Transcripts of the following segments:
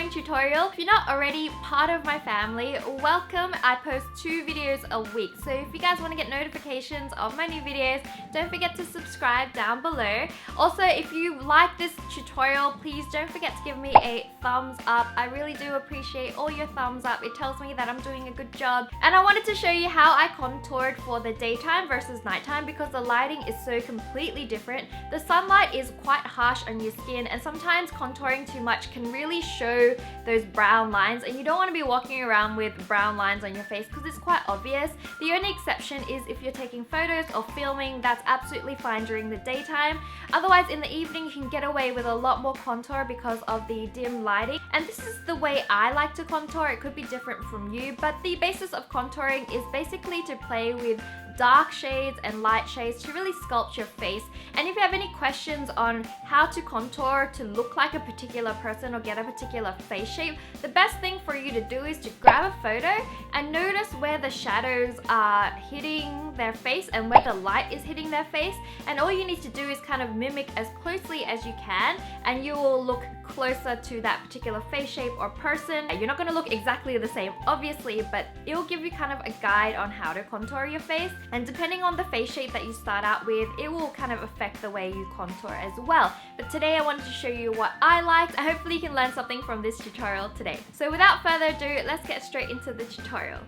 contouring tutorial. If you're not already part of my family, welcome. I post 2 videos a week. So if you guys want to get notifications of my new videos, don't forget to subscribe down below. Also, if you like this tutorial, please don't forget to give me a thumbs up. I really do appreciate all your thumbs up. It tells me that I'm doing a good job. And I wanted to show you how I contoured for the daytime versus nighttime because the lighting is so completely different. The sunlight is quite harsh on your skin, and sometimes contouring too much can really show those brown lines, and you don't want to be walking around with brown lines on your face because it's quite obvious. The only exception is if you're taking photos or filming, that's absolutely fine during the daytime. Otherwise, in the evening, you can get away with a lot more contour because of the dim lighting. And this is the way I like to contour. It could be different from you, but the basis of contouring is basically to play with dark shades and light shades to really sculpt your face. And if you have any questions on how to contour to look like a particular person or get a particular face shape, the best thing for you to do is to grab a photo and notice where the shadows are hitting their face and where the light is hitting their face, and all you need to do is kind of mimic as closely as you can, and you will look closer to that particular face shape or person. You're not going to look exactly the same, obviously, but it will give you kind of a guide on how to contour your face. And depending on the face shape that you start out with, it will kind of affect the way you contour as well. But today I wanted to show you what I liked, and hopefully you can learn something from this tutorial today. So without further ado, let's get straight into the tutorial.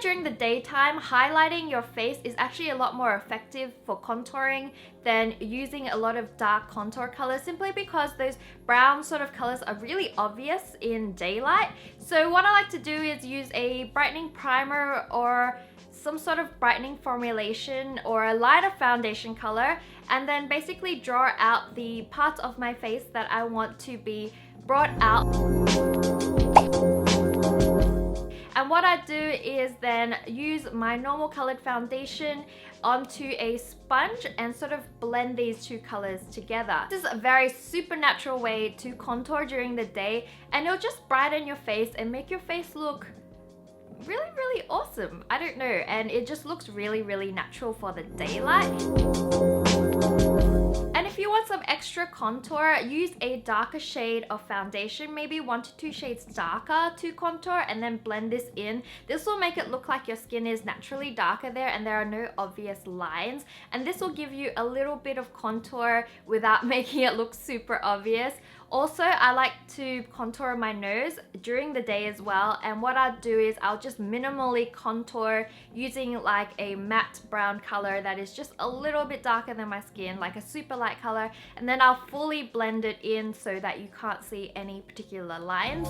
During the daytime, highlighting your face is actually a lot more effective for contouring than using a lot of dark contour colors, simply because those brown sort of colors are really obvious in daylight. So what I like to do is use a brightening primer or some sort of brightening formulation or a lighter foundation color, and then basically draw out the parts of my face that I want to be brought out. And what I do is then use my normal colored foundation onto a sponge and sort of blend these 2 colors together. This is a very supernatural way to contour during the day, and it'll just brighten your face and make your face look really awesome. I don't know, and it just looks really natural for the daylight. And if you want some extra contour, use a darker shade of foundation, maybe 1 to 2 shades darker to contour, and then blend this in. This will make it look like your skin is naturally darker there and there are no obvious lines. And this will give you a little bit of contour without making it look super obvious. Also, I like to contour my nose during the day as well, and what I'll do is I'll just minimally contour using like a matte brown color that is just a little bit darker than my skin, like a super light color, and then I'll fully blend it in so that you can't see any particular lines.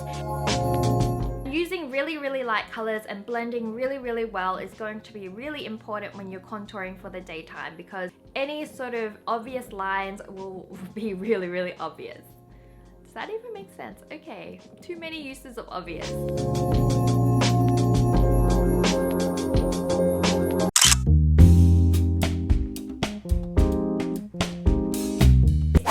Using really light colors and blending really well is going to be really important when you're contouring for the daytime, because any sort of obvious lines will be really obvious. Does that even make sense? Okay, too many uses of obvious.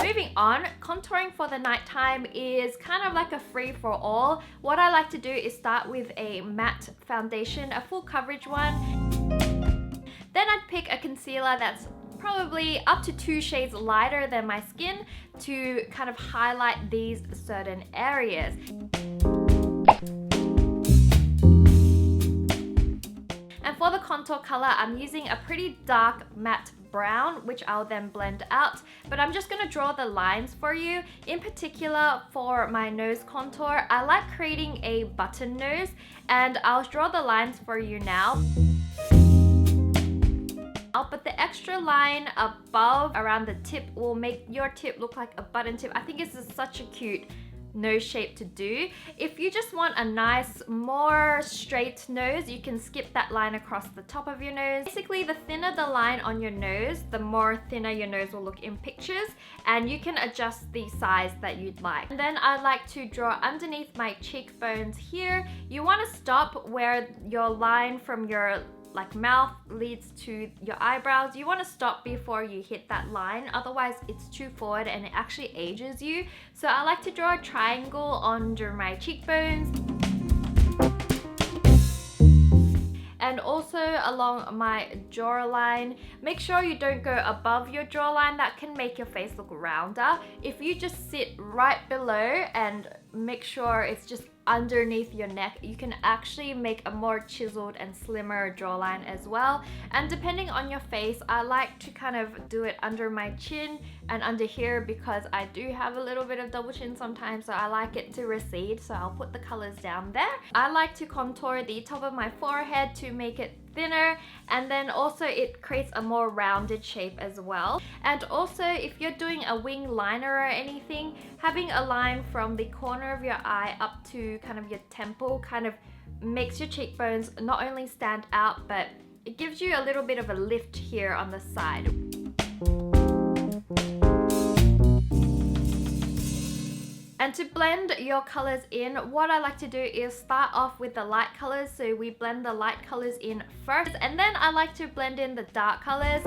Moving on, contouring for the nighttime is kind of like a free-for-all. What I like to do is start with a matte foundation, a full coverage one. Then I'd pick a concealer that's probably up to 2 shades lighter than my skin to kind of highlight these certain areas. And for the contour color, I'm using a pretty dark matte brown, which I'll then blend out, but I'm just going to draw the lines for you. In particular, for my nose contour, I like creating a button nose, and I'll draw the lines for you now. But the extra line above around the tip will make your tip look like a button tip. I think this is such a cute nose shape to do. If you just want a nice, more straight nose, you can skip that line across the top of your nose. Basically, the thinner the line on your nose, the more thinner your nose will look in pictures, and you can adjust the size that you'd like. And then I like to draw underneath my cheekbones here. You want to stop where your line from your mouth leads to your eyebrows. You want to stop before you hit that line, otherwise it's too forward and it actually ages you. So I like to draw a triangle under my cheekbones. and also along my jawline. Make sure you don't go above your jawline, that can make your face look rounder. If you just sit right below and make sure it's just underneath your neck, you can actually make a more chiseled and slimmer jawline as well. And depending on your face, I like to kind of do it under my chin and under here because I do have a little bit of double chin sometimes, so I like it to recede, so I'll put the colors down there. I like to contour the top of my forehead to make it thinner, and then also it creates a more rounded shape as well. And also, if you're doing a wing liner or anything, having a line from the corner of your eye up to kind of your temple kind of makes your cheekbones not only stand out, but it gives you a little bit of a lift here on the side. And to blend your colors in, what I like to do is start off with the light colors. So we blend the light colors in first, and then I like to blend in the dark colors.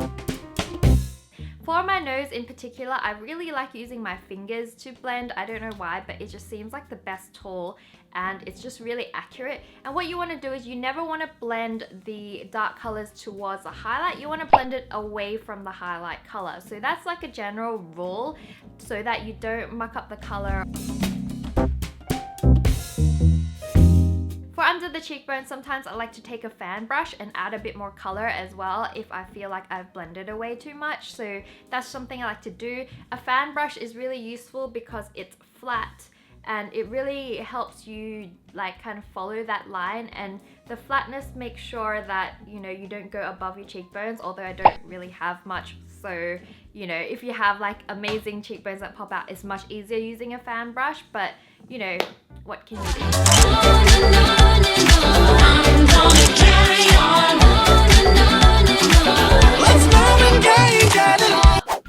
For my nose in particular, I really like using my fingers to blend. I don't know why, but it just seems like the best tool, and it's just really accurate. And what you want to do is you never want to blend the dark colors towards the highlight. You want to blend it away from the highlight color. So that's like a general rule so that you don't muck up the color. For under the cheekbone, sometimes I like to take a fan brush and add a bit more color as well if I feel like I've blended away too much. So that's something I like to do. A fan brush is really useful because it's flat and it really helps you like kind of follow that line, and the flatness makes sure that, you know, you don't go above your cheekbones, although I don't really have much. So, you know, if you have like amazing cheekbones that pop out, it's much easier using a fan brush, but you know, what can you do?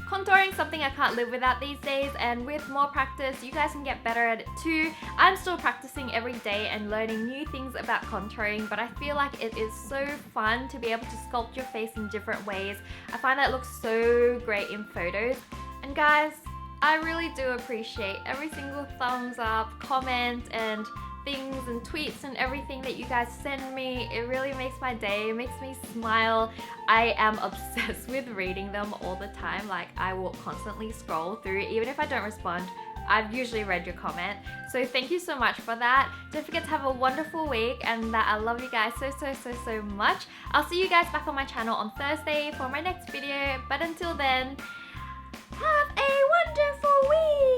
Contouring, something I can't live without these days, and with more practice you guys can get better at it too. I'm still practicing every day and learning new things about contouring, but I feel like it is so fun to be able to sculpt your face in different ways. I find that it looks so great in photos. And guys, I really do appreciate every single thumbs up, comment, and things and tweets and everything that you guys send me. It really makes my day, it makes me smile. I am obsessed with reading them all the time. Like, I will constantly scroll through, even if I don't respond, I've usually read your comment. So thank you so much for that. Don't forget to have a wonderful week, and that I love you guys so much. I'll see you guys back on my channel on Thursday for my next video, but until then, have a wonderful week!